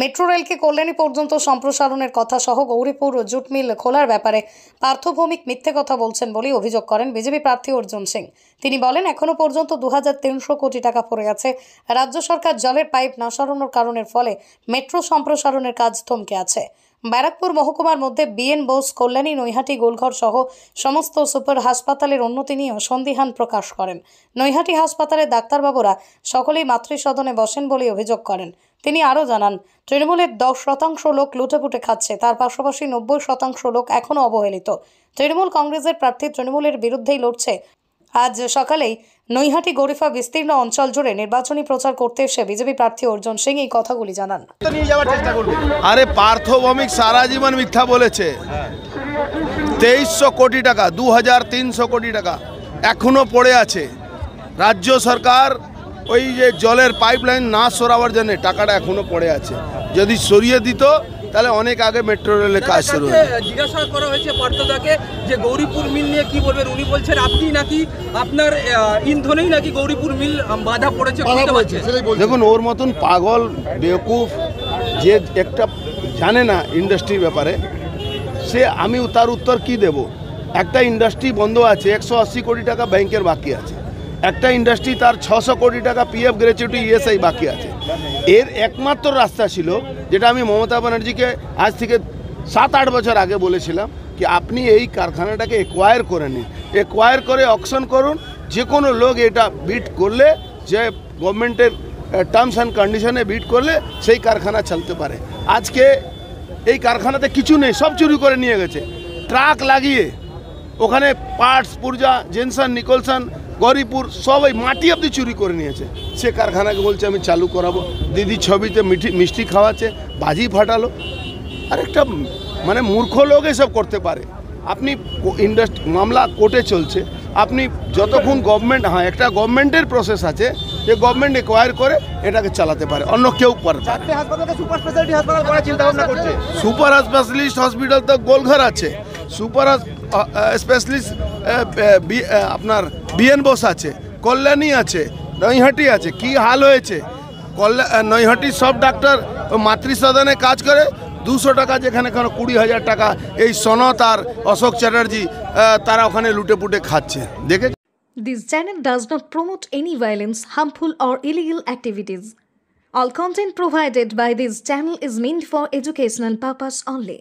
Metro রেলকে Kalyani পর্যন্ত সম্প্রসারণের কথা সহ গৌরীপুর জুট মিল খোলার ব্যাপারে পার্থ ভৌমিক মিথ্যে কথা বলছেন বলে অভিযোগ করেন বিজেপি প্রার্থী অর্জুন সিং। তিনি বলেন, এখনো পর্যন্ত 2300 কোটি টাকা পড়ে আছে। রাজ্য সরকার জলের পাইপ না সরানোর কারণের ফলে মেট্রো সম্প্রসারণের কাজ থমকে আছে। ব্যারাকপুর মহকুমার মধ্যে বিএন বোস, কল্যাণী, নৈহাটি, গোলঘর সহ সমস্ত সুপার হাসপাতালের উন্নতি নিয়েও সন্দিহান প্রকাশ করেন। নৈহাটি হাসপাতালের ডাক্তারবাবুরা সকলেই মাতৃসদনে বসেন বলে অভিযোগ করেন। তিনি আরও জানান, তৃণমূলের 10% লোক লুটেপুটে খাচ্ছে, তার পাশাপাশি 90% লোক এখনও অবহেলিত। তৃণমূল কংগ্রেসের প্রার্থী তৃণমূলের বিরুদ্ধেই লড়ছে। আজ সকালেই নৈহাটি গরিফা বিস্তীর্ণ অঞ্চল জুড়ে নির্বাচনী প্রচার করতে এসে বিজেপি প্রার্থী অর্জুন সিং এই কথাগুলি জানান। আরে পার্থ ভৌমিক সারা জীবন মিথ্যা বলেছে। 2300 কোটি টাকা, 2300 কোটি টাকা এখনো পড়ে আছে। রাজ্য সরকার ওই যে জলের পাইপলাইন না সরাবার জন্য টাকাটা এখনো পড়ে আছে। যদি সরিয়ে দিত তাহলে অনেক আগে মেট্রো রেলের কাজ শুরু হতো। জিজ্ঞাসা করা হয়েছে পার্থদাকে যে গৌরীপুর মিল নিয়ে কি বলবেন। উনি বলছেন আপনি নাকি আপনার ইন্ধনেই নাকি গৌরীপুর মিল বাধা পড়েছে। দেখুন, ওর মতন পাগল বেওকুফ যে একটা জানে না ইন্ডাস্ট্রির ব্যাপারে, সে আমি তার উত্তর কি দেব? একটা ইন্ডাস্ট্রি বন্ধ আছে, 180 কোটি টাকা ব্যাংকের বাকি আছে। একটা ইন্ডাস্ট্রি তার 600 কোটি টাকা পিএফ গ্র্যাচুইটি ইএসআই বাকি আছে। এর একমাত্র রাস্তা ছিল, যেটা আমি মমতা ব্যানার্জিকে আজ থেকে 7-8 বছর আগে বলেছিলাম, কি আপনি এই কারখানাটাকে একোয়ার করে নিন, একোয়ার করে অকশন করুন। যে কোনো লোক এটা বিট করলে, যে গভর্নমেন্টের টার্মস অ্যান্ড কন্ডিশনে বিট করলে সেই কারখানা চলতে পারে। আজকে এই কারখানাতে কিছু নেই, সব চুরি করে নিয়ে গেছে। ট্রাক লাগিয়ে ওখানে পার্টস, পুরজা, জেনসন, নিকলসন, গৌরীপুর সবাই মাটি অবধি চুরি করে নিয়েছে। সে কারখানাকে বলছে আমি চালু করাবো। দিদি ছবিতে মিষ্টি খাওয়াচ্ছে, বাজি ফাটালো। আর একটা মানে মূর্খ লোক এসব করতে পারে। আপনি মামলা কোর্টে চলছে, আপনি যতক্ষণ গভর্নমেন্ট, একটা গভর্নমেন্টের প্রসেস আছে যে গভর্নমেন্ট একোয়ার করে এটাকে চালাতে পারে, অন্য কেউ পারে। সুপার স্পেশালিস্ট হসপিটাল তো গোলঘর আছে, সুপার স্পেশালিস্ট আপনার বিএন বোস আছে, কল্যাণী আছে, নৈহাটি আছে। কি হাল হয়েছে নৈহাটির সব ডাক্তার মাতৃসদনে কাজ করে। 200 টাকা যেখানে 20,000 টাকা এই সনত আর অশোক চ্যাটার্জি তারা ওখানে লুটেপুটে খাচ্ছে। দেখে This channel does not promote any violence, harmful or illegal activities. All content provided by this channel is meant for educational purpose only.